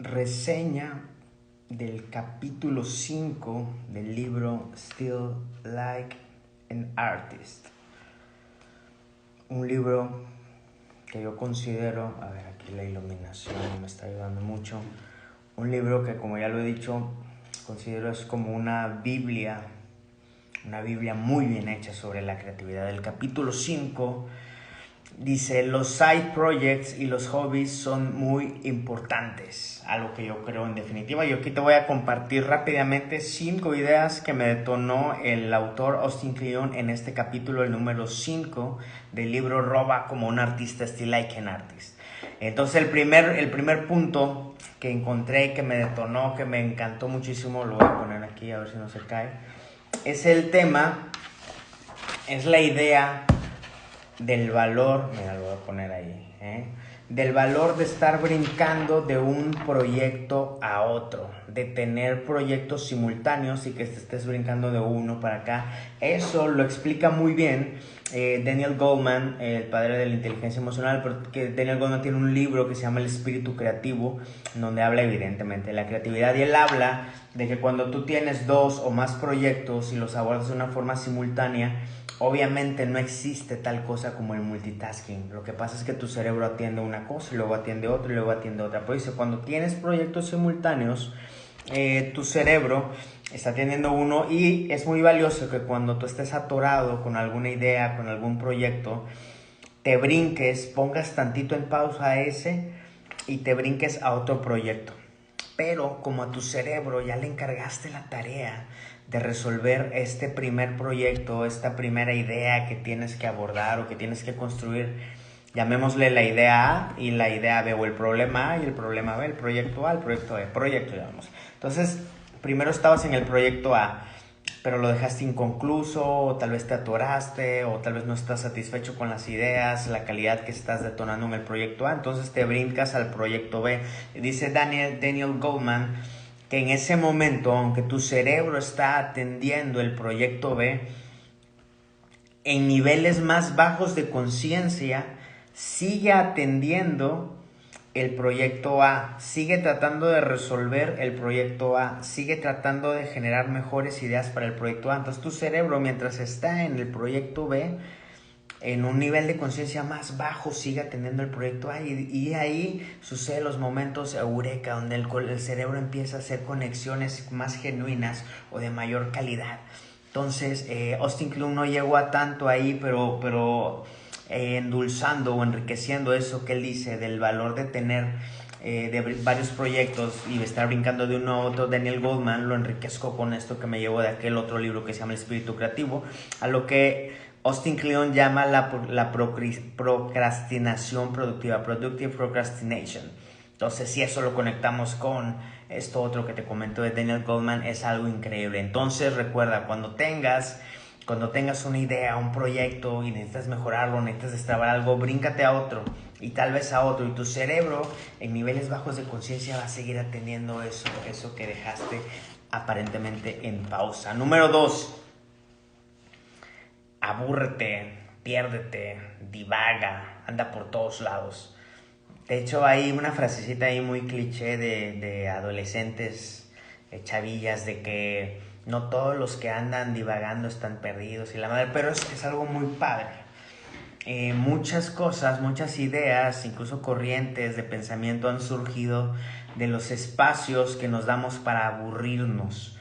reseña del capítulo 5 del libro Still Like an Artist. Un libro que yo considero, a ver, aquí la iluminación me está ayudando mucho. Un libro que, como ya lo he dicho, considero es como una Biblia muy bien hecha sobre la creatividad. El capítulo 5 dice: los side projects y los hobbies son muy importantes, algo que yo creo en definitiva. Yo aquí te voy a compartir rápidamente 5 ideas que me detonó el autor Austin Kleon en este capítulo, el número 5 del libro Roba como un artista, Still Like an Artist. Entonces el primer punto que encontré, que me detonó, que me encantó muchísimo, lo voy a poner aquí a ver si no se cae, es el tema, es la idea del valor, mira, lo voy a poner ahí, del valor de estar brincando de un proyecto a otro, de tener proyectos simultáneos y que te estés brincando de uno para acá. Eso lo explica muy bien Daniel Goleman, el padre de la inteligencia emocional, porque Daniel Goleman tiene un libro que se llama El espíritu creativo, donde habla evidentemente de la creatividad, y él habla de que cuando tú tienes 2 o más proyectos y los abordas de una forma simultánea, obviamente no existe tal cosa como el multitasking. Lo que pasa es que tu cerebro atiende una cosa y luego atiende otra y luego atiende otra. Por eso cuando tienes proyectos simultáneos, tu cerebro está atendiendo uno, y es muy valioso que cuando tú estés atorado con alguna idea, con algún proyecto, te brinques, pongas tantito en pausa a ese y te brinques a otro proyecto. Pero como a tu cerebro ya le encargaste la tarea de resolver este primer proyecto, esta primera idea que tienes que abordar o que tienes que construir, llamémosle la idea A y la idea B, o el problema A y el problema B, el proyecto A, el proyecto B, proyecto llamamos. Entonces, primero estabas en el proyecto A, pero lo dejaste inconcluso, o tal vez te atoraste, o tal vez no estás satisfecho con las ideas, la calidad que estás detonando en el proyecto A, entonces te brincas al proyecto B. Dice Daniel Goleman que en ese momento, aunque tu cerebro está atendiendo el proyecto B, en niveles más bajos de conciencia, sigue atendiendo el proyecto A, sigue tratando de resolver el proyecto A, sigue tratando de generar mejores ideas para el proyecto A. Entonces tu cerebro, mientras está en el proyecto B, en un nivel de conciencia más bajo, sigue atendiendo el proyecto A, y ahí suceden los momentos eureka, donde el cerebro empieza a hacer conexiones más genuinas o de mayor calidad. Entonces Austin Kleon no llegó a tanto ahí, pero endulzando o enriqueciendo eso que él dice del valor de tener de varios proyectos y de estar brincando de uno a otro. Daniel Goleman lo enriquezco con esto que me llevó de aquel otro libro que se llama El espíritu creativo, a lo que Austin Kleon llama la procrastinación productiva, productive procrastination. Entonces, si eso lo conectamos con esto otro que te comento de Daniel Goleman, es algo increíble. Entonces, recuerda, cuando tengas una idea, un proyecto y necesitas mejorarlo, necesitas destrabar algo, bríncate a otro y tal vez a otro, y tu cerebro en niveles bajos de conciencia va a seguir atendiendo eso que dejaste aparentemente en pausa. Número 2. Abúrrete, piérdete, divaga, anda por todos lados. De hecho, hay una frasecita ahí muy cliché de adolescentes, chavillas, de que no todos los que andan divagando están perdidos y la madre, pero es algo muy padre. Muchas cosas, muchas ideas, incluso corrientes de pensamiento han surgido de los espacios que nos damos para aburrirnos.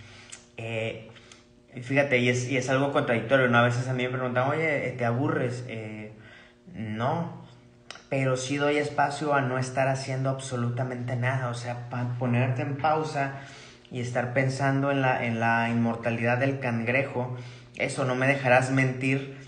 Fíjate, y es algo contradictorio, ¿no? A veces a mí me preguntan, oye, ¿te aburres? No, pero sí doy espacio a no estar haciendo absolutamente nada, o sea, ponerte en pausa y estar pensando en la inmortalidad del cangrejo. Eso, no me dejarás mentir.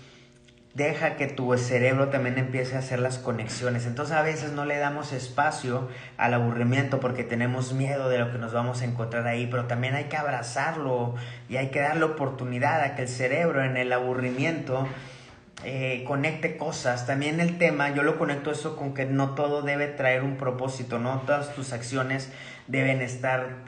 Deja que tu cerebro también empiece a hacer las conexiones. Entonces a veces no le damos espacio al aburrimiento porque tenemos miedo de lo que nos vamos a encontrar ahí, pero también hay que abrazarlo y hay que darle oportunidad a que el cerebro en el aburrimiento conecte cosas. También el tema, yo lo conecto eso con que no todo debe traer un propósito, no todas tus acciones deben estar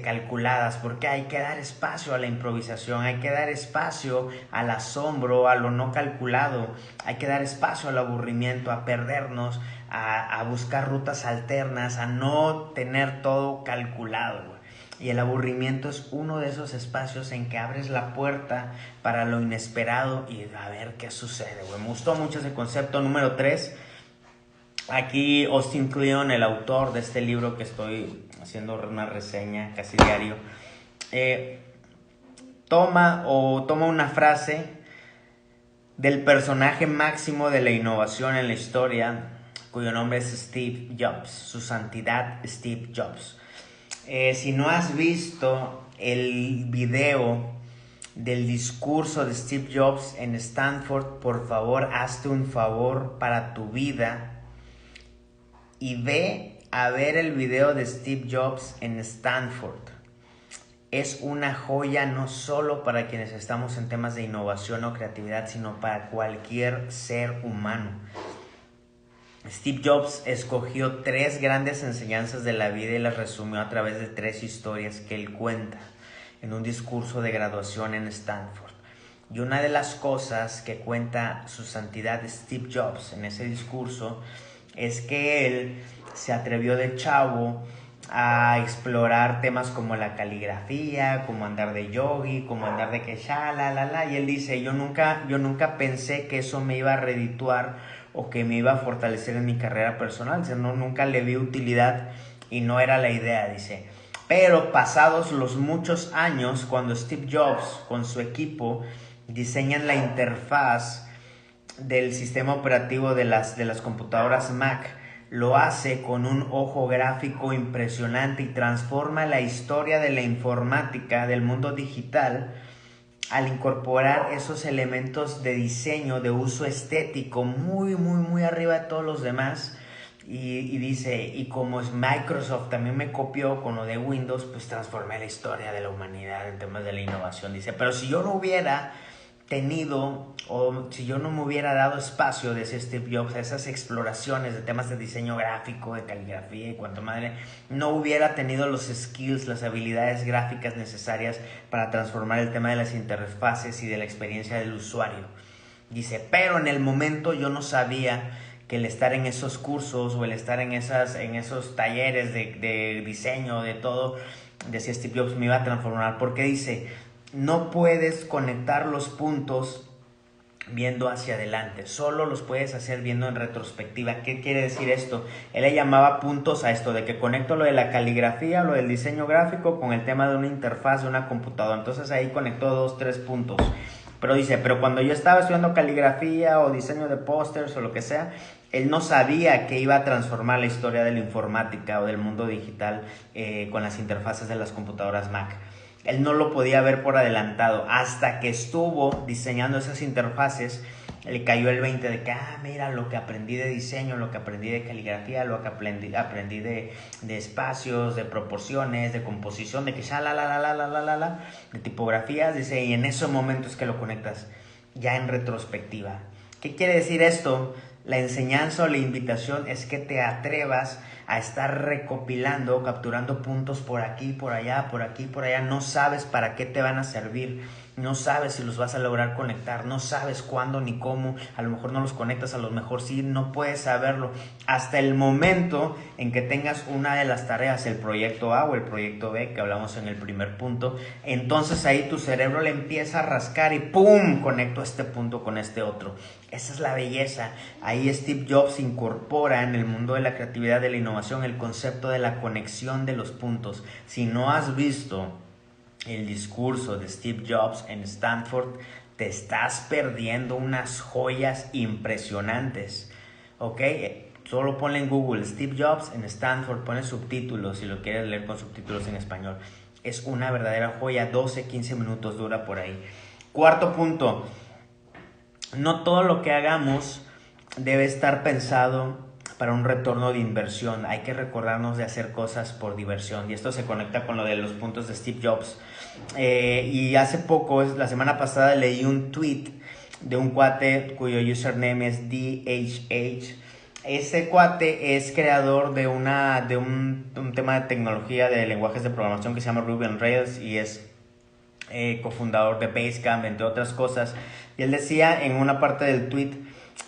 calculadas, porque hay que dar espacio a la improvisación, hay que dar espacio al asombro, a lo no calculado, hay que dar espacio al aburrimiento, a perdernos, a buscar rutas alternas, a no tener todo calculado, güey. Y el aburrimiento es uno de esos espacios en que abres la puerta para lo inesperado y a ver qué sucede, güey. Me gustó mucho ese concepto. Número 3. Aquí Austin Kleon, el autor de este libro que estoy haciendo una reseña casi diario, toma una frase del personaje máximo de la innovación en la historia, cuyo nombre es Steve Jobs, su santidad Steve Jobs. Si no has visto el video del discurso de Steve Jobs en Stanford, por favor, hazte un favor para tu vida y ve a ver el video de Steve Jobs en Stanford. Es una joya no solo para quienes estamos en temas de innovación o creatividad, sino para cualquier ser humano. Steve Jobs escogió 3 grandes enseñanzas de la vida y las resumió a través de 3 historias que él cuenta en un discurso de graduación en Stanford. Y una de las cosas que cuenta su santidad Steve Jobs en ese discurso es que él se atrevió de chavo a explorar temas como la caligrafía, como andar de yogi, como andar de que y él dice, yo nunca pensé que eso me iba a redituar o que me iba a fortalecer en mi carrera personal. Dice, nunca le vi utilidad y no era la idea, dice. Pero pasados los muchos años, cuando Steve Jobs con su equipo diseñan la interfaz del sistema operativo de las computadoras Mac, lo hace con un ojo gráfico impresionante y transforma la historia de la informática, del mundo digital, al incorporar esos elementos de diseño, de uso estético, muy arriba de todos los demás. Y dice, y como Microsoft también me copió con lo de Windows, pues transformé la historia de la humanidad en temas de la innovación. Dice, pero si yo no hubiera tenido, o si yo no me hubiera dado espacio de ese Steve Jobs, a esas exploraciones de temas de diseño gráfico, de caligrafía y cuanto madre, no hubiera tenido los skills, las habilidades gráficas necesarias para transformar el tema de las interfaces y de la experiencia del usuario. Dice, pero en el momento yo no sabía que el estar en esos cursos o el estar en esos talleres de diseño, de todo, decía Steve Jobs, me iba a transformar, porque dice, no puedes conectar los puntos viendo hacia adelante, solo los puedes hacer viendo en retrospectiva. ¿Qué quiere decir esto? Él le llamaba puntos a esto, de que conecto lo de la caligrafía, lo del diseño gráfico con el tema de una interfaz de una computadora. Entonces ahí conectó 2, 3 puntos. Pero dice, pero cuando yo estaba estudiando caligrafía o diseño de pósters o lo que sea, él no sabía que iba a transformar la historia de la informática o del mundo digital con las interfaces de las computadoras Mac. Él no lo podía ver por adelantado. Hasta que estuvo diseñando esas interfaces, le cayó el 20 de que, mira, lo que aprendí de diseño, lo que aprendí de caligrafía, lo que aprendí de espacios, de proporciones, de composición, de que de tipografías, dice, y en esos momentos que lo conectas ya en retrospectiva. ¿Qué quiere decir esto? La enseñanza o la invitación es que te atrevas a estar recopilando, capturando puntos por aquí, por allá, por aquí, por allá. No sabes para qué te van a servir, no sabes si los vas a lograr conectar, no sabes cuándo ni cómo, a lo mejor no los conectas, a lo mejor sí, no puedes saberlo hasta el momento en que tengas una de las tareas, el proyecto A o el proyecto B que hablamos en el primer punto. Entonces ahí tu cerebro le empieza a rascar y ¡pum! Conecto este punto con este otro. Esa es la belleza. Ahí Steve Jobs incorpora en el mundo de la creatividad, de la innovación, el concepto de la conexión de los puntos. Si no has visto el discurso de Steve Jobs en Stanford, te estás perdiendo unas joyas impresionantes. ¿Ok? Solo ponle en Google Steve Jobs en Stanford, pone subtítulos si lo quieres leer con subtítulos en español. Es una verdadera joya, 12, 15 minutos dura por ahí. Cuarto punto, no todo lo que hagamos debe estar pensado para un retorno de inversión. Hay que recordarnos de hacer cosas por diversión. Y esto se conecta con lo de los puntos de Steve Jobs. Y hace poco, la semana pasada, leí un tweet de un cuate cuyo username es DHH. Ese cuate es creador de un tema de tecnología de lenguajes de programación que se llama Ruby on Rails y es cofundador de Basecamp, entre otras cosas. Y él decía en una parte del tweet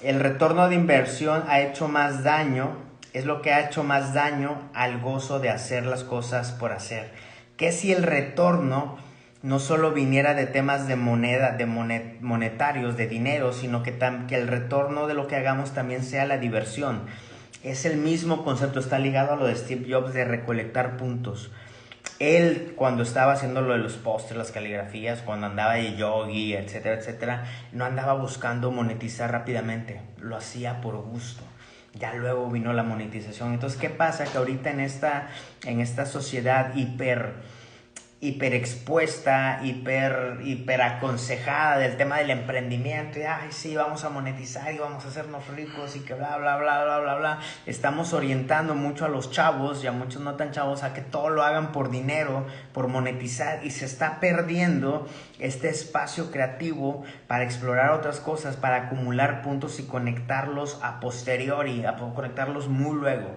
el retorno de inversión ha hecho más daño, es lo que ha hecho más daño al gozo de hacer las cosas por hacer. ¿Qué si el retorno no solo viniera de temas de monetarios, de dinero, sino que el retorno de lo que hagamos también sea la diversión? Es el mismo concepto, está ligado a lo de Steve Jobs de recolectar puntos. Él, cuando estaba haciendo lo de los pósters, las caligrafías, cuando andaba de yogi, etcétera, etcétera, no andaba buscando monetizar rápidamente, lo hacía por gusto. Ya luego vino la monetización. Entonces, ¿qué pasa? Que ahorita en esta sociedad hiper expuesta, hiper aconsejada del tema del emprendimiento, y ay sí, vamos a monetizar y vamos a hacernos ricos y que bla bla bla bla bla bla, estamos orientando mucho a los chavos y a muchos no tan chavos a que todo lo hagan por dinero, por monetizar, y se está perdiendo este espacio creativo para explorar otras cosas, para acumular puntos y conectarlos a posteriori, a conectarlos muy luego.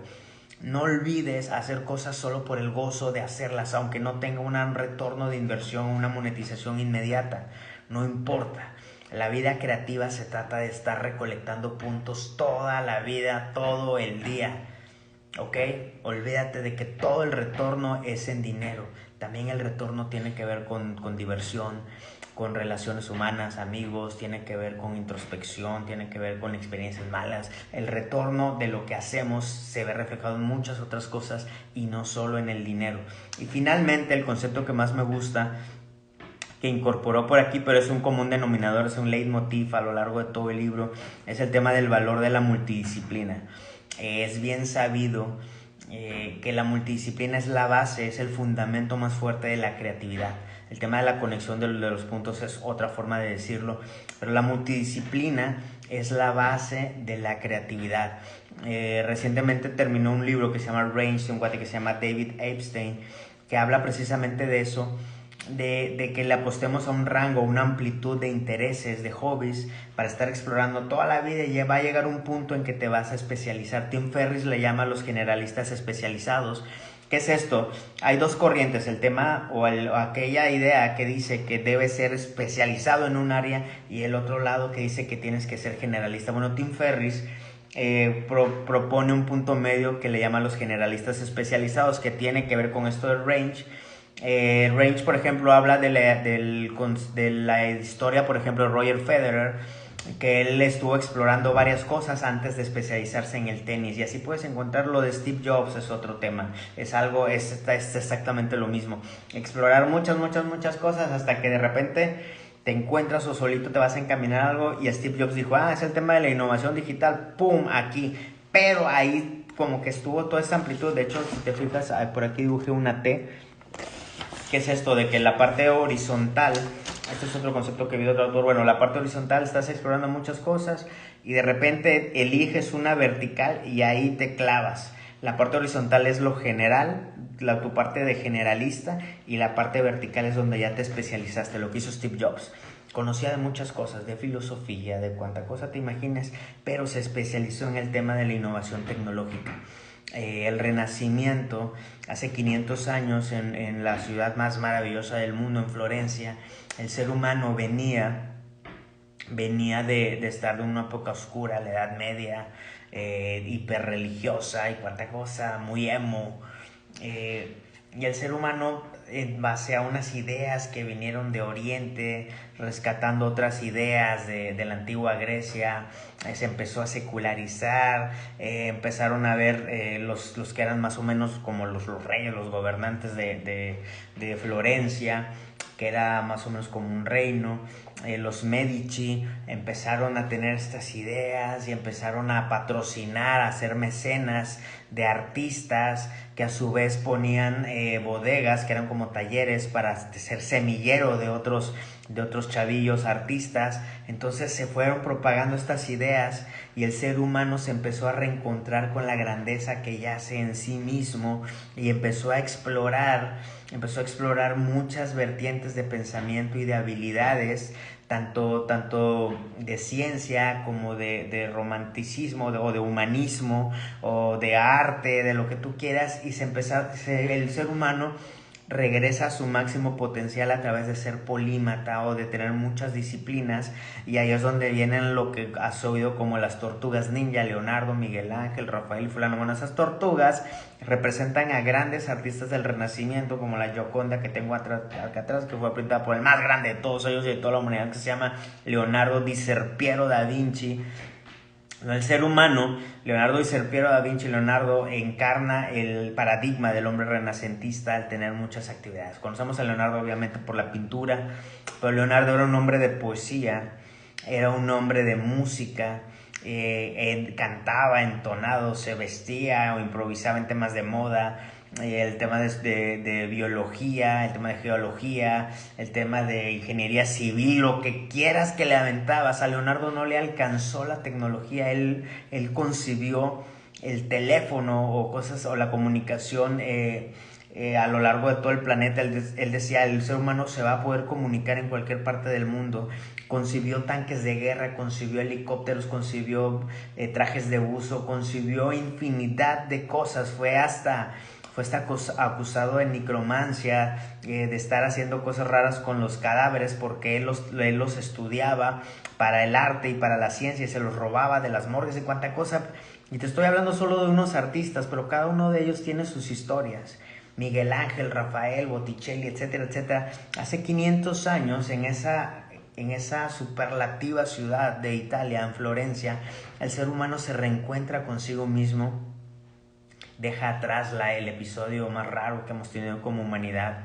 No olvides hacer cosas solo por el gozo de hacerlas, aunque no tenga un retorno de inversión, una monetización inmediata. No importa. La vida creativa se trata de estar recolectando puntos toda la vida, todo el día. ¿Ok? Olvídate de que todo el retorno es en dinero. También el retorno tiene que ver con diversión, con relaciones humanas, amigos, tiene que ver con introspección, tiene que ver con experiencias malas. El retorno de lo que hacemos se ve reflejado en muchas otras cosas y no solo en el dinero. Y finalmente, el concepto que más me gusta, que incorporó por aquí, pero es un común denominador, es un leitmotiv a lo largo de todo el libro, es el tema del valor de la multidisciplina. Es bien sabido que la multidisciplina es la base, es el fundamento más fuerte de la creatividad. El tema de la conexión de los puntos es otra forma de decirlo, pero la multidisciplina es la base de la creatividad. Recientemente terminó un libro que se llama Range, de un cuate que se llama David Epstein, que habla precisamente de eso, de que le apostemos a un rango, una amplitud de intereses, de hobbies, para estar explorando toda la vida, y va a llegar un punto en que te vas a especializar. Tim Ferriss le llama a los generalistas especializados. ¿Qué es esto? Hay dos corrientes, el tema o aquella idea que dice que debes ser especializado en un área, y el otro lado que dice que tienes que ser generalista. Bueno, Tim Ferriss propone un punto medio que le llama a los generalistas especializados, que tiene que ver con esto del range. Range, por ejemplo, habla de la historia, por ejemplo, de Roger Federer, que él estuvo explorando varias cosas antes de especializarse en el tenis, y así puedes encontrar. Lo de Steve Jobs es otro tema, es exactamente lo mismo, explorar muchas cosas hasta que de repente te encuentras o solito te vas a encaminar a algo. Y Steve Jobs dijo, es el tema de la innovación digital, ¡pum!, aquí. Pero ahí como que estuvo toda esta amplitud. De hecho, si te fijas, por aquí dibujé una T. ¿Qué es esto? De que la parte horizontal, este es otro concepto que vi de otro autor, bueno, la parte horizontal estás explorando muchas cosas y de repente eliges una vertical y ahí te clavas. La parte horizontal es lo general, tu parte de generalista, y la parte vertical es donde ya te especializaste, lo que hizo Steve Jobs. Conocía de muchas cosas, de filosofía, de cuánta cosa te imagines, pero se especializó en el tema de la innovación tecnológica. El Renacimiento, hace 500 años, en la ciudad más maravillosa del mundo, en Florencia, el ser humano venía de estar de una época oscura, la Edad Media, hiperreligiosa y cuánta cosa, muy emo. Y el ser humano, en base a unas ideas que vinieron de Oriente, rescatando otras ideas de la antigua Grecia, se empezó a secularizar, empezaron a ver los que eran más o menos como los reyes, los gobernantes de Florencia, que era más o menos como un reino. Los Medici empezaron a tener estas ideas y empezaron a patrocinar, a ser mecenas de artistas, que a su vez ponían bodegas que eran como talleres para ser semillero de otros chavillos artistas. Entonces se fueron propagando estas ideas y el ser humano se empezó a reencontrar con la grandeza que yace en sí mismo y empezó a explorar muchas vertientes de pensamiento y de habilidades, tanto de ciencia como de romanticismo o de humanismo o de arte, de lo que tú quieras, y el ser humano regresa a su máximo potencial a través de ser polímata o de tener muchas disciplinas, y ahí es donde vienen lo que has oído como las tortugas ninja, Leonardo, Miguel Ángel, Rafael y fulano. Bueno, esas tortugas representan a grandes artistas del Renacimiento, como la Gioconda que tengo acá atrás, que fue pintada por el más grande de todos ellos y de toda la humanidad, que se llama Leonardo di Serpiero da Vinci. El ser humano, Leonardo di Serpiero da Vinci, Leonardo encarna el paradigma del hombre renacentista al tener muchas actividades. Conocemos a Leonardo obviamente por la pintura, pero Leonardo era un hombre de poesía, era un hombre de música, cantaba entonado, se vestía o improvisaba en temas de moda, el tema de biología, el tema de geología, el tema de ingeniería civil, lo que quieras que le aventabas. A Leonardo no le alcanzó la tecnología, él concibió el teléfono o cosas o la comunicación a lo largo de todo el planeta. Él decía, el ser humano se va a poder comunicar en cualquier parte del mundo. Concibió tanques de guerra, concibió helicópteros, concibió trajes de buzo, concibió infinidad de cosas. Fue hasta acusado de necromancia, de estar haciendo cosas raras con los cadáveres, porque él los estudiaba para el arte y para la ciencia, y se los robaba de las morgues y cuánta cosa. Y te estoy hablando solo de unos artistas, pero cada uno de ellos tiene sus historias. Miguel Ángel, Rafael, Botticelli, etcétera, etcétera. Hace 500 años, en esa superlativa ciudad de Italia, en Florencia, el ser humano se reencuentra consigo mismo, deja atrás el episodio más raro que hemos tenido como humanidad,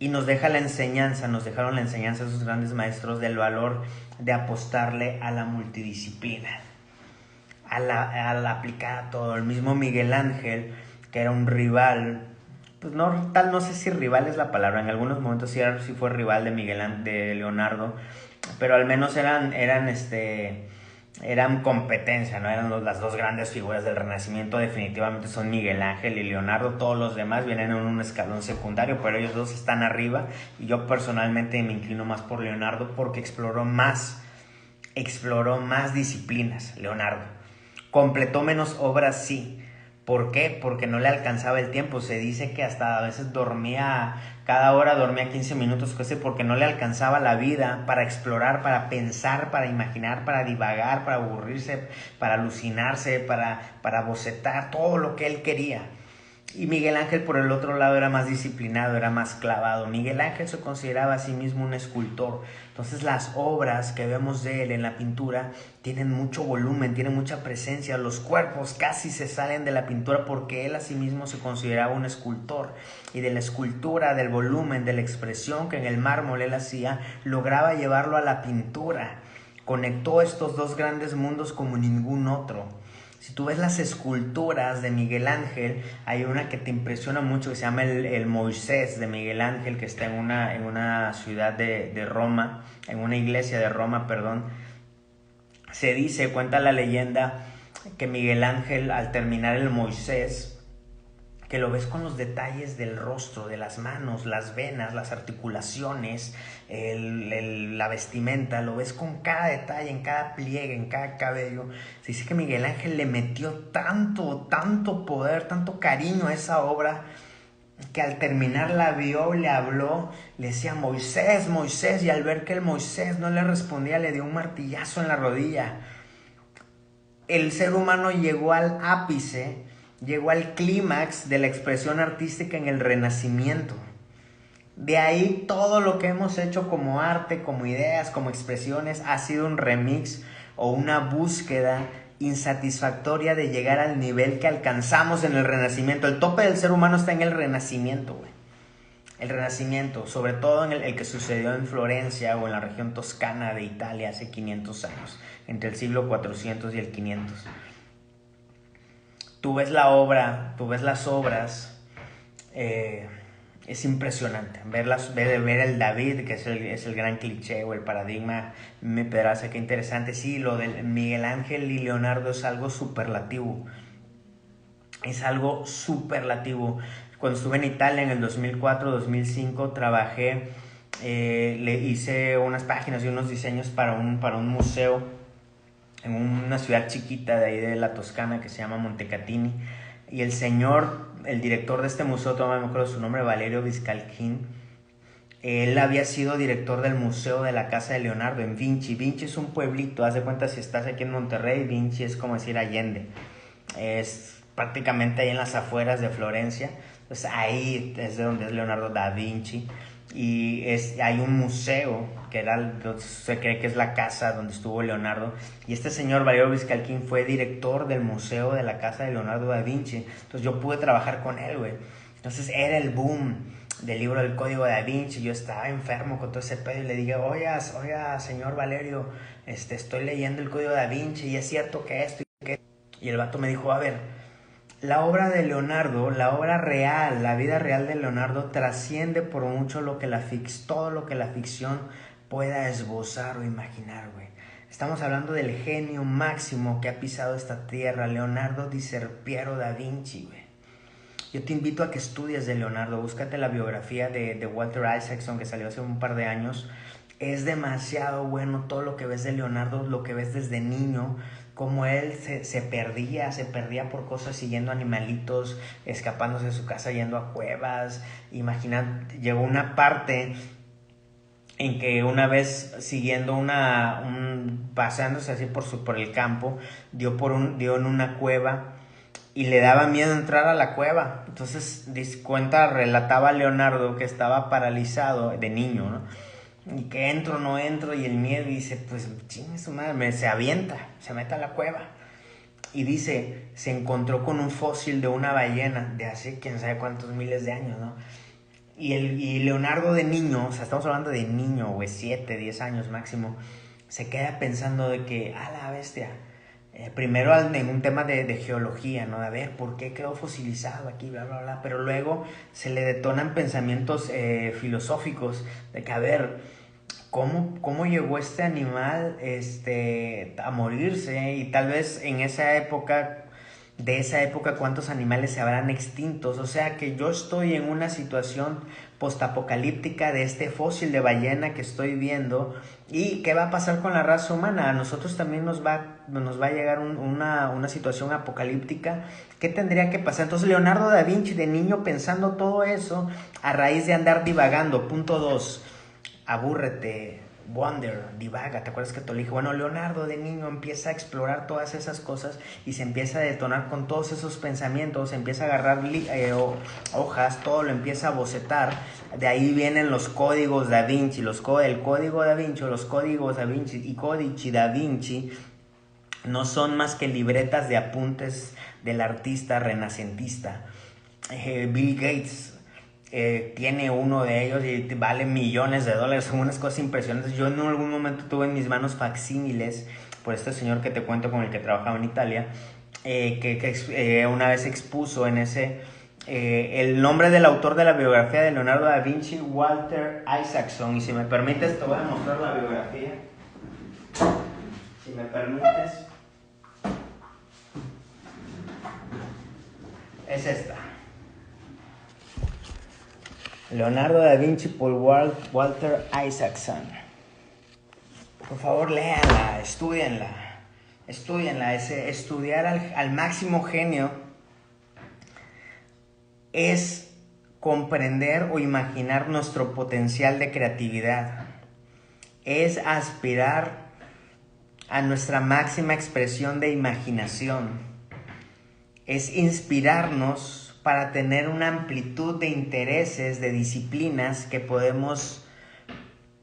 y nos dejaron la enseñanza esos grandes maestros del valor de apostarle a la multidisciplina, a la aplicar a todo. El mismo Miguel Ángel, que era un rival, pues no sé si rival es la palabra, en algunos momentos sí fue rival de Leonardo, pero al menos eran competencia, ¿no? Eran las dos grandes figuras del Renacimiento, definitivamente son Miguel Ángel y Leonardo. Todos los demás vienen en un escalón secundario, pero ellos dos están arriba, y yo personalmente me inclino más por Leonardo porque exploró más disciplinas. Leonardo completó menos obras, sí. ¿Por qué? Porque no le alcanzaba el tiempo. Se dice que hasta a veces cada hora dormía 15 minutos, porque no le alcanzaba la vida para explorar, para pensar, para imaginar, para divagar, para aburrirse, para alucinarse, para bocetar, todo lo que él quería. Y Miguel Ángel, por el otro lado, era más disciplinado, era más clavado. Miguel Ángel se consideraba a sí mismo un escultor. Entonces las obras que vemos de él en la pintura tienen mucho volumen, tienen mucha presencia. Los cuerpos casi se salen de la pintura porque él a sí mismo se consideraba un escultor. Y de la escultura, del volumen, de la expresión que en el mármol él hacía, lograba llevarlo a la pintura. Conectó estos dos grandes mundos como ningún otro. Si tú ves las esculturas de Miguel Ángel, hay una que te impresiona mucho que se llama el Moisés de Miguel Ángel, que está en una ciudad de Roma, en una iglesia de Roma, perdón. Cuenta la leyenda que Miguel Ángel, al terminar el Moisés, que lo ves con los detalles del rostro, de las manos, las venas, las articulaciones, la vestimenta, lo ves con cada detalle, en cada pliegue, en cada cabello. Se dice que Miguel Ángel le metió tanto poder, tanto cariño a esa obra, que al terminar la vio, le habló, le decía Moisés, Moisés, y al ver que el Moisés no le respondía, le dio un martillazo en la rodilla. El ser humano llegó al ápice, llegó al clímax de la expresión artística en el Renacimiento. De ahí todo lo que hemos hecho como arte, como ideas, como expresiones, ha sido un remix o una búsqueda insatisfactoria de llegar al nivel que alcanzamos en el Renacimiento. El tope del ser humano está en el Renacimiento, güey. El Renacimiento, sobre todo en el que sucedió en Florencia o en la región toscana de Italia hace 500 años, entre el siglo 400 y el 500. Tú ves las obras, es impresionante ver el David, que es el gran cliché o el paradigma. Me parece que interesante. Sí, lo de Miguel Ángel y Leonardo es algo superlativo. Cuando estuve en Italia en el 2004-2005, trabajé, le hice unas páginas y unos diseños para un museo en una ciudad chiquita de ahí de la Toscana que se llama Montecatini, y el señor, el director de este museo, todavía me acuerdo su nombre, Valerio Viscalquín, él había sido director del Museo de la Casa de Leonardo en Vinci. Vinci es un pueblito, haz de cuenta si estás aquí en Monterrey, Vinci es como decir Allende. Es prácticamente ahí en las afueras de Florencia. Entonces ahí es de donde es Leonardo da Vinci. Y hay un museo que se cree que es la casa donde estuvo Leonardo. Y este señor Valerio Viscalquín fue director del Museo de la Casa de Leonardo da Vinci. Entonces yo pude trabajar con él, güey. Entonces era el boom del libro del Código da Vinci. Yo estaba enfermo con todo ese pedo y le dije, oiga, señor Valerio, estoy leyendo el Código da Vinci y es cierto que esto y que... Y el vato me dijo, a ver, la obra de Leonardo, la obra real, la vida real de Leonardo trasciende por mucho todo lo que la ficción pueda esbozar o imaginar, güey. Estamos hablando del genio máximo que ha pisado esta tierra, Leonardo di Serpiero da Vinci, güey. Yo te invito a que estudies de Leonardo, búscate la biografía de Walter Isaacson que salió hace un par de años. Es demasiado bueno todo lo que ves de Leonardo, lo que ves desde niño, como él se perdía por cosas siguiendo animalitos, escapándose de su casa, yendo a cuevas. Imagina, llegó una parte en que una vez siguiendo paseándose así por el campo, dio en una cueva y le daba miedo entrar a la cueva. Entonces relataba Leonardo que estaba paralizado de niño, ¿no? Y que no entro, y el miedo, y dice, pues chingue su madre, se avienta, se mete a la cueva. Y dice, se encontró con un fósil de una ballena de hace quién sabe cuántos miles de años, ¿no? Y Leonardo de niño, o sea, estamos hablando de niño, güey, 7, 10 años máximo, se queda pensando de que, a la bestia, primero en un tema de geología, ¿no? A ver, ¿por qué quedó fosilizado aquí? Bla, bla, bla. Pero luego se le detonan pensamientos filosóficos de que, a ver, ¿cómo llegó este animal a morirse? Y tal vez en esa época, ¿cuántos animales se habrán extintos? O sea que yo estoy en una situación postapocalíptica de este fósil de ballena que estoy viendo. ¿Y qué va a pasar con la raza humana? A nosotros también nos va a llegar una situación apocalíptica. ¿Qué tendría que pasar? Entonces Leonardo da Vinci de niño pensando todo eso a raíz de andar divagando. Punto 2. Abúrrete, divaga. ¿Te acuerdas que te lo dije? Bueno, Leonardo de niño empieza a explorar todas esas cosas y se empieza a detonar con todos esos pensamientos, empieza a agarrar hojas, todo lo empieza a bocetar. De ahí vienen los códigos da Vinci, el código da Vinci, los códigos da Vinci y codici da Vinci no son más que libretas de apuntes del artista renacentista. Bill Gates tiene uno de ellos y vale millones de dólares, son unas cosas impresionantes. Yo en algún momento tuve en mis manos facsímiles por este señor que te cuento con el que trabajaba en Italia, que una vez expuso en ese el nombre del autor de la biografía de Leonardo da Vinci, Walter Isaacson. Y si me permites te voy a mostrar la biografía, si me permites. Es esta. Leonardo da Vinci por Walter Isaacson. Por favor, léanla, estudienla. Estudiar al máximo genio es comprender o imaginar nuestro potencial de creatividad. Es aspirar a nuestra máxima expresión de imaginación. Es inspirarnos para tener una amplitud de intereses, de disciplinas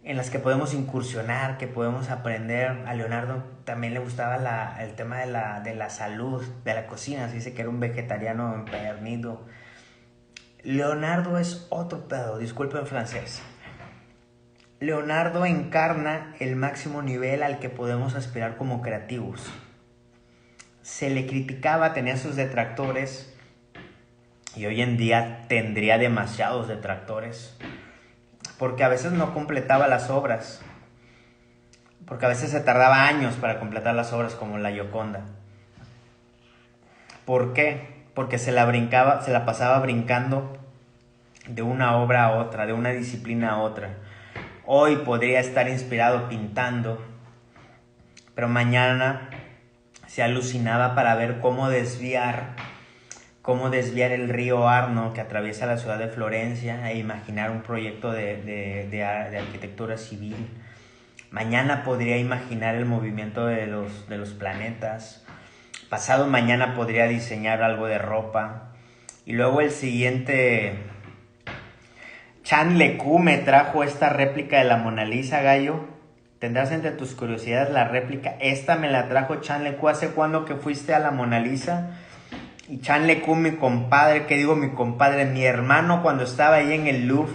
en las que podemos incursionar, que podemos aprender. A Leonardo también le gustaba el tema de la salud, de la cocina. Se dice que era un vegetariano empedernido. Leonardo es otro pedo, disculpen francés. Leonardo encarna el máximo nivel al que podemos aspirar como creativos. Se le criticaba, tenía sus detractores, y hoy en día tendría demasiados detractores, porque a veces no completaba las obras, porque a veces se tardaba años para completar las obras, como la Gioconda. ¿Por qué? Porque se la pasaba brincando de una obra a otra, de una disciplina a otra. Hoy podría estar inspirado pintando, pero mañana se alucinaba para ver cómo desviar cómo desviar el río Arno que atraviesa la ciudad de Florencia e imaginar un proyecto de arquitectura civil. Mañana podría imaginar el movimiento de los planetas. Pasado mañana podría diseñar algo de ropa. Y luego el siguiente... Chan Leku me trajo esta réplica de la Mona Lisa, gallo. Tendrás entre tus curiosidades la réplica. Esta me la trajo Chan Leku. ¿Hace cuándo que fuiste a la Mona Lisa? Y Chan Leku, mi compadre, mi hermano, cuando estaba ahí en el Louvre,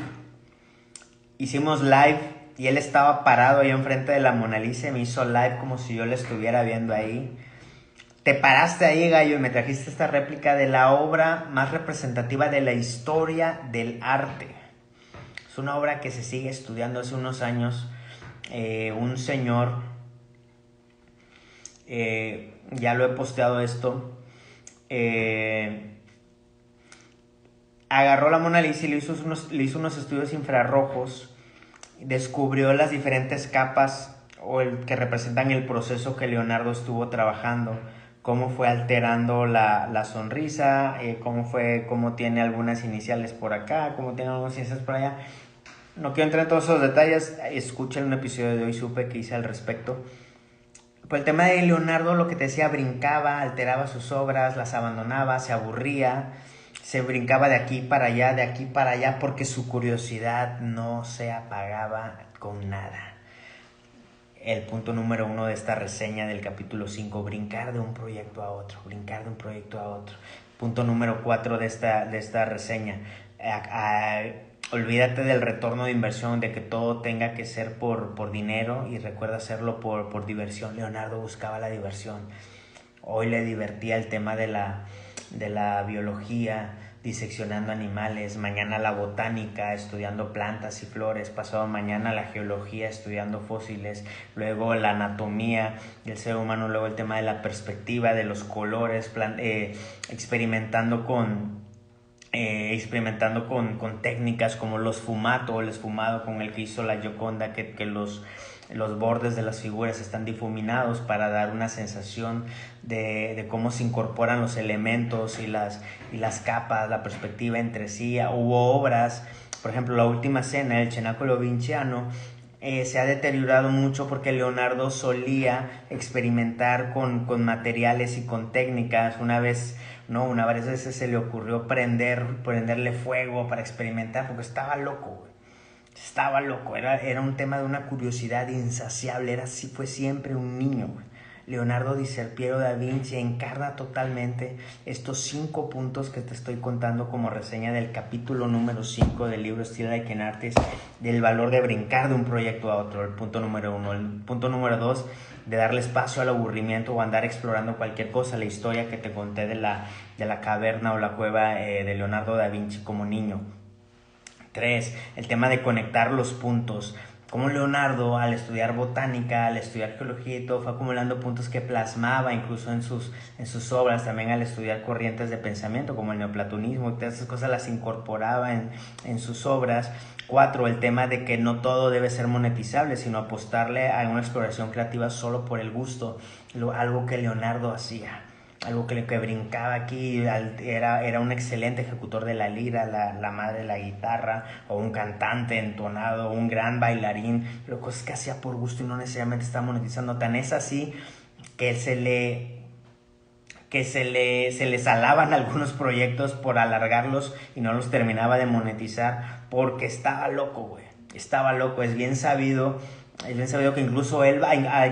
hicimos live y él estaba parado ahí enfrente de la Mona Lisa y me hizo live como si yo le estuviera viendo ahí. Te paraste ahí, gallo, y me trajiste esta réplica de la obra más representativa de la historia del arte. Es una obra que se sigue estudiando hace unos años. Un señor, ya lo he posteado esto, agarró la Mona Lisa y le hizo unos estudios infrarrojos, descubrió las diferentes capas que representan el proceso que Leonardo estuvo trabajando, cómo fue alterando la sonrisa, cómo tiene algunas iniciales por acá, cómo tiene algunas iniciales por allá. No quiero entrar en todos esos detalles, escuchen un episodio de Hoy Supe que hice al respecto. Pues el tema de Leonardo, lo que te decía, brincaba, alteraba sus obras, las abandonaba, se aburría, se brincaba de aquí para allá, porque su curiosidad no se apagaba con nada. El punto número 1 de esta reseña del capítulo 5, brincar de un proyecto a otro. Punto número 4 de esta reseña, olvídate del retorno de inversión, de que todo tenga que ser por dinero y recuerda hacerlo por diversión. Leonardo buscaba la diversión. Hoy le divertía el tema de la biología, diseccionando animales. Mañana la botánica, estudiando plantas y flores. Pasado mañana la geología, estudiando fósiles. Luego la anatomía del ser humano. Luego el tema de la perspectiva, de los colores, experimentando con técnicas como el esfumado con el que hizo la Gioconda, que los bordes de las figuras están difuminados para dar una sensación de cómo se incorporan los elementos y las capas, la perspectiva entre sí. Hubo obras, por ejemplo, la Última Cena, el Cenáculo Vinciano, se ha deteriorado mucho porque Leonardo solía experimentar con materiales y con técnicas. Una vez se le ocurrió prenderle fuego para experimentar porque estaba loco, era un tema de una curiosidad insaciable, fue siempre un niño, güey. Leonardo dice el Piero da Vinci encarna totalmente estos 5 puntos que te estoy contando como reseña del capítulo número 5 del libro Still Like an Artist, del valor de brincar de un proyecto a otro, el punto número 1. El punto número 2, de darle espacio al aburrimiento o andar explorando cualquier cosa, la historia que te conté de la caverna o la cueva de Leonardo da Vinci como niño. 3, el tema de conectar los puntos. Como Leonardo, al estudiar botánica, al estudiar geología y todo, fue acumulando puntos que plasmaba incluso en sus obras. También al estudiar corrientes de pensamiento como el neoplatonismo y todas esas cosas las incorporaba en sus obras. 4, el tema de que no todo debe ser monetizable, sino apostarle a una exploración creativa solo por el gusto, algo que Leonardo hacía. Algo que brincaba aquí, era un excelente ejecutor de la lira, la madre de la guitarra, o un cantante entonado, un gran bailarín, pero cosas que hacía por gusto y no necesariamente estaba monetizando. Tan es así que se le salaban algunos proyectos por alargarlos y no los terminaba de monetizar porque estaba loco, güey. Estaba loco, es bien sabido que incluso él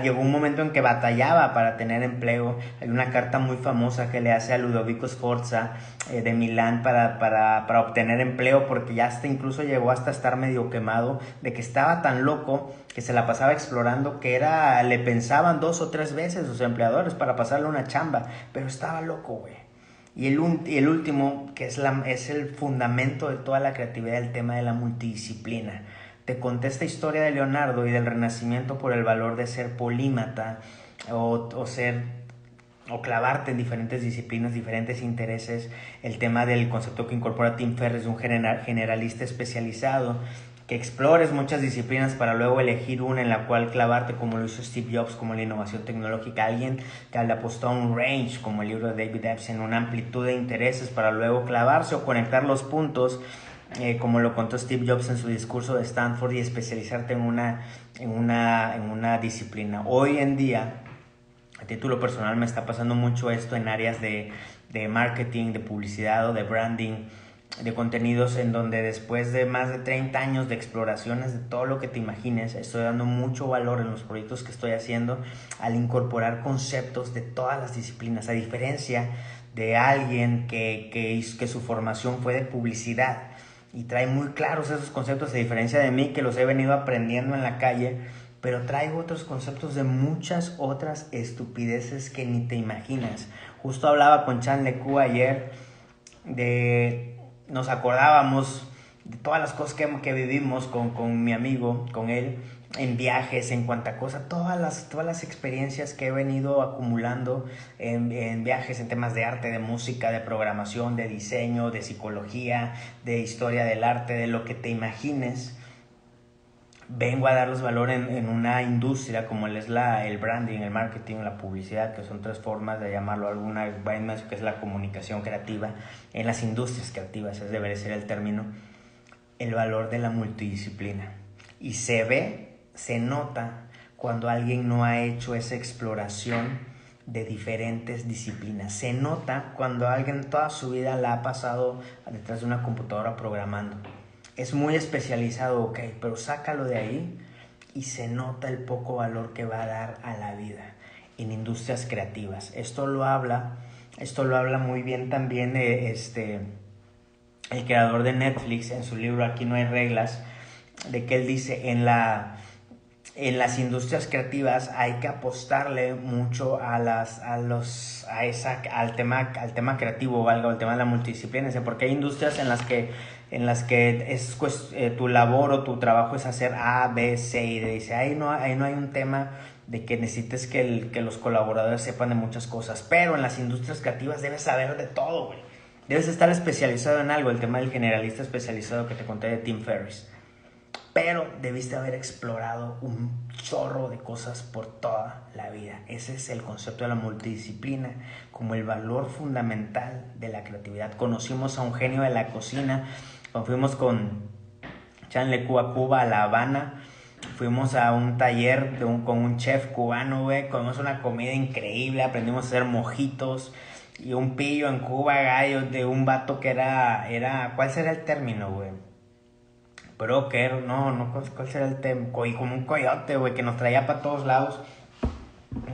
llegó un momento en que batallaba para tener empleo. Hay una carta muy famosa que le hace a Ludovico Sforza de Milán para obtener empleo, porque ya incluso llegó hasta estar medio quemado de que estaba tan loco que se la pasaba explorando que le pensaban 2 o 3 veces sus empleadores para pasarle una chamba, pero estaba loco, güey. Y el último, que es el fundamento de toda la creatividad, el tema de la multidisciplina. Te conté esta historia de Leonardo y del Renacimiento por el valor de ser polímata o clavarte en diferentes disciplinas, diferentes intereses. El tema del concepto que incorpora Tim Ferriss de un generalista especializado. que explores muchas disciplinas para luego elegir una en la cual clavarte, como lo hizo Steve Jobs, como la innovación tecnológica, alguien que le apostó a un range, como el libro de David Epstein, una amplitud de intereses para luego clavarse o conectar los puntos, como lo contó Steve Jobs en su discurso de Stanford, y especializarte en una disciplina. Hoy en día, a título personal, me está pasando mucho esto en áreas de marketing, de publicidad o de branding, de contenidos, en donde después de más de 30 años de exploraciones de todo lo que te imagines, estoy dando mucho valor en los proyectos que estoy haciendo al incorporar conceptos de todas las disciplinas, a diferencia de alguien que su formación fue de publicidad y trae muy claros esos conceptos, a diferencia de mí, que los he venido aprendiendo en la calle, pero traigo otros conceptos de muchas otras estupideces que ni te imaginas. Justo hablaba con Chan Leku ayer, nos acordábamos de todas las cosas que vivimos con mi amigo, con él, en viajes, en cuanta cosa, todas las experiencias que he venido acumulando en viajes, en temas de arte, de música, de programación, de diseño, de psicología, de historia del arte, de lo que te imagines. Vengo a darles valor en una industria como es el branding, el marketing, la publicidad, que son tres formas de llamarlo, alguna que es la comunicación creativa, en las industrias creativas, ese debería ser el término, el valor de la multidisciplina. Y se nota cuando alguien no ha hecho esa exploración de diferentes disciplinas. Se nota cuando alguien toda su vida la ha pasado detrás de una computadora programando. Es muy especializado, ok, pero sácalo de ahí y se nota el poco valor que va a dar a la vida en industrias creativas. Esto lo habla muy bien también el creador de Netflix en su libro Aquí no hay reglas, de que él dice en las industrias creativas hay que apostarle mucho al tema creativo, valga, al tema de la multidisciplina, porque hay industrias en las que tu labor o tu trabajo es hacer A, B, C y D. Dice, ahí no hay un tema de que necesites que los colaboradores sepan de muchas cosas, pero en las industrias creativas debes saber de todo, güey. Debes estar especializado en algo, el tema del generalista especializado que te conté de Tim Ferriss. Pero debiste haber explorado un chorro de cosas por toda la vida. Ese es el concepto de la multidisciplina como el valor fundamental de la creatividad. Conocimos a un genio de la cocina cuando fuimos con Chan Leku a Cuba, a La Habana. Fuimos a un taller con un chef cubano, güey. Comimos una comida increíble, aprendimos a hacer mojitos y un pillo en Cuba, gallo, de un vato que era ¿cuál será el término, güey? Broker, no, ¿cuál será el tema? Como un coyote, güey, que nos traía para todos lados.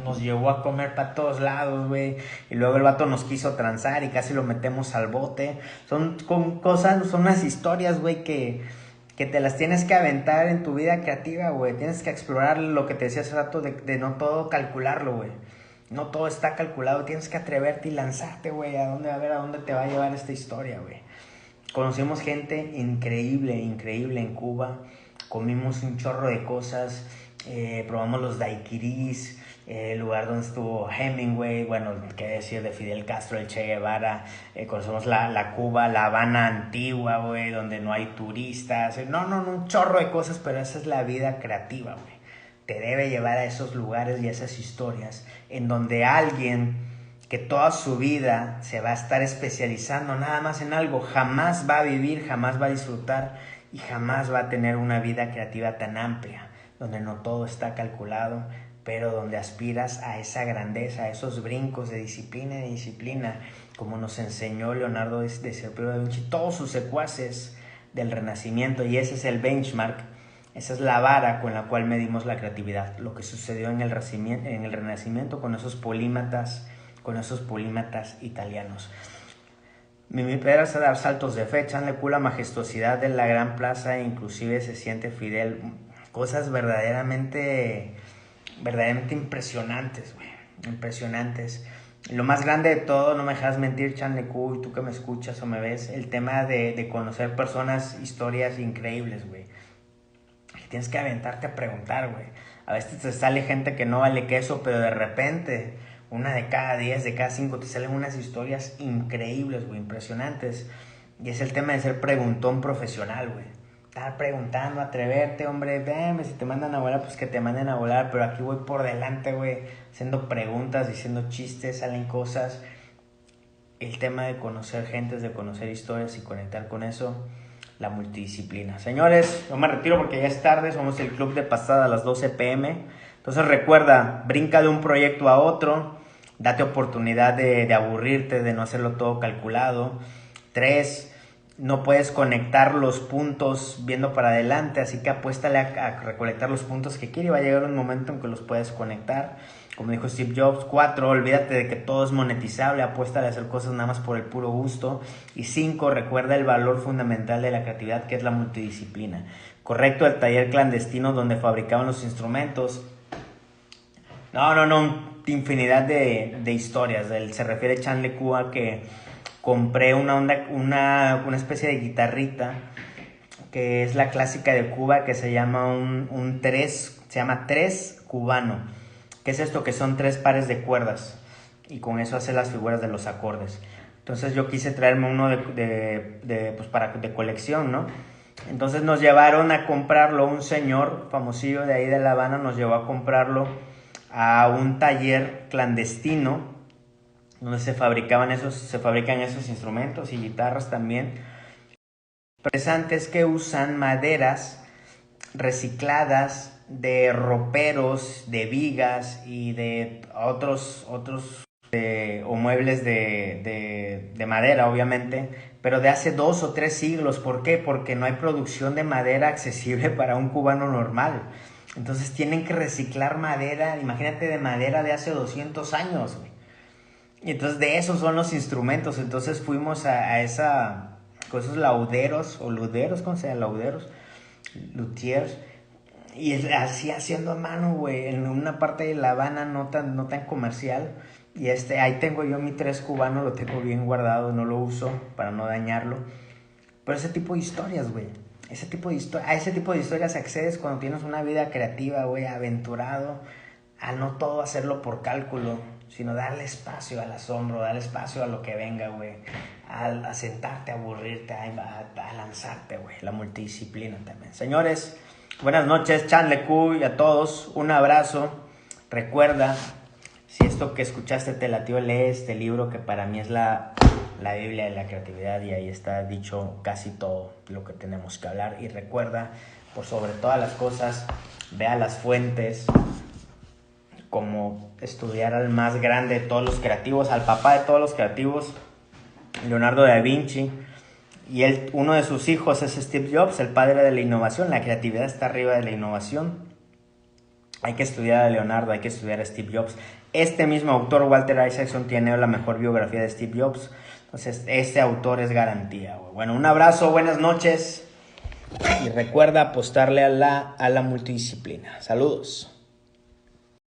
Nos llevó a comer para todos lados, güey. Y luego el vato nos quiso transar y casi lo metemos al bote. Son unas historias, güey, que te las tienes que aventar en tu vida creativa, güey. Tienes que explorar lo que te decía hace rato de no todo calcularlo, güey. No todo está calculado. Tienes que atreverte y lanzarte, güey, a ver a dónde te va a llevar esta historia, güey. Conocimos gente increíble en Cuba, comimos un chorro de cosas, probamos los daiquiris, el lugar donde estuvo Hemingway, bueno, qué decir de Fidel Castro, el Che Guevara, conocemos la Cuba, la Habana antigua, güey, donde no hay turistas, un chorro de cosas, pero esa es la vida creativa, güey. Te debe llevar a esos lugares y a esas historias en donde alguien que toda su vida se va a estar especializando nada más en algo, jamás va a vivir, jamás va a disfrutar y jamás va a tener una vida creativa tan amplia, donde no todo está calculado, pero donde aspiras a esa grandeza, a esos brincos de disciplina, como nos enseñó Leonardo DiCaprio da Vinci, todos sus secuaces del Renacimiento, y ese es el benchmark, esa es la vara con la cual medimos la creatividad, lo que sucedió en el Renacimiento con esos polímatas italianos. Mi pedra es a dar saltos de fe, Chan Leku, la majestuosidad de la gran plaza, inclusive se siente Fidel, cosas verdaderamente impresionantes, güey, impresionantes. Lo más grande de todo, no me dejas mentir, Chan Leku, y tú que me escuchas o me ves, el tema de conocer personas, historias increíbles, güey. Tienes que aventarte a preguntar, güey. A veces te sale gente que no vale queso, pero de repente, una de cada 10, de cada 5, te salen unas historias increíbles, güey, impresionantes. Y es el tema de ser preguntón profesional, güey. estar preguntando, atreverte, hombre. Véame, si te mandan a volar, pues que te manden a volar. Pero aquí voy por delante, güey, haciendo preguntas, diciendo chistes, salen cosas. El tema de conocer gentes, de conocer historias y conectar con eso, la multidisciplina. Señores, yo me retiro porque ya es tarde, somos el club de pasada a las 12 p.m. Entonces recuerda, brinca de un proyecto a otro, date oportunidad de aburrirte, de no hacerlo todo calculado. 3, no puedes conectar los puntos viendo para adelante, así que apuéstale a recolectar los puntos que quieres y va a llegar un momento en que los puedes conectar. Como dijo Steve Jobs. 4, olvídate de que todo es monetizable, apuéstale a hacer cosas nada más por el puro gusto. Y 5, recuerda el valor fundamental de la creatividad, que es la multidisciplina. Correcto, el taller clandestino donde fabricaban los instrumentos. Infinidad de historias. Se refiere Chan Le Cua que compré una especie de guitarrita que es la clásica de Cuba, que se llama un 3, se llama 3 cubano. ¿Qué es esto? Que son 3 pares de cuerdas y con eso hace las figuras de los acordes. Entonces yo quise traerme uno de colección, ¿no? Entonces nos llevaron a comprarlo, un señor famosillo de ahí de La Habana nos llevó a comprarlo a un taller clandestino donde se fabrican esos instrumentos y guitarras también. Lo interesante es que usan maderas recicladas de roperos, de vigas y de otros o muebles de madera, obviamente, pero de hace 2 o 3 siglos. ¿Por qué? Porque no hay producción de madera accesible para un cubano normal. Entonces tienen que reciclar madera, imagínate, de madera de hace 200 años, güey. Y entonces de esos son los instrumentos. Entonces fuimos con esos lauderos, o luderos, ¿cómo se llama? Lauderos, luthiers, y así haciendo a mano, güey, en una parte de La Habana no tan comercial. Y ahí tengo yo mi 3 cubano, lo tengo bien guardado, no lo uso para no dañarlo. Pero ese tipo de historias, güey, a ese tipo de historias accedes cuando tienes una vida creativa, güey, aventurado, a no todo hacerlo por cálculo, sino darle espacio al asombro, darle espacio a lo que venga, güey, a sentarte, a aburrirte, a lanzarte, güey, la multidisciplina también. Señores, buenas noches, Chan Le Cua, y a todos, un abrazo. Recuerda, si esto que escuchaste te latió, lee este libro que para mí es la Biblia de la creatividad, y ahí está dicho casi todo lo que tenemos que hablar. Y recuerda, por sobre todas las cosas, ve a las fuentes, como estudiar al más grande de todos los creativos, al papá de todos los creativos, Leonardo da Vinci. Y uno de sus hijos es Steve Jobs, el padre de la innovación. La creatividad está arriba de la innovación. Hay que estudiar a Leonardo, hay que estudiar a Steve Jobs. Este mismo autor, Walter Isaacson, tiene la mejor biografía de Steve Jobs. Entonces, este autor es garantía, güey. Bueno, un abrazo, buenas noches. Y recuerda apostarle a la multidisciplina. Saludos.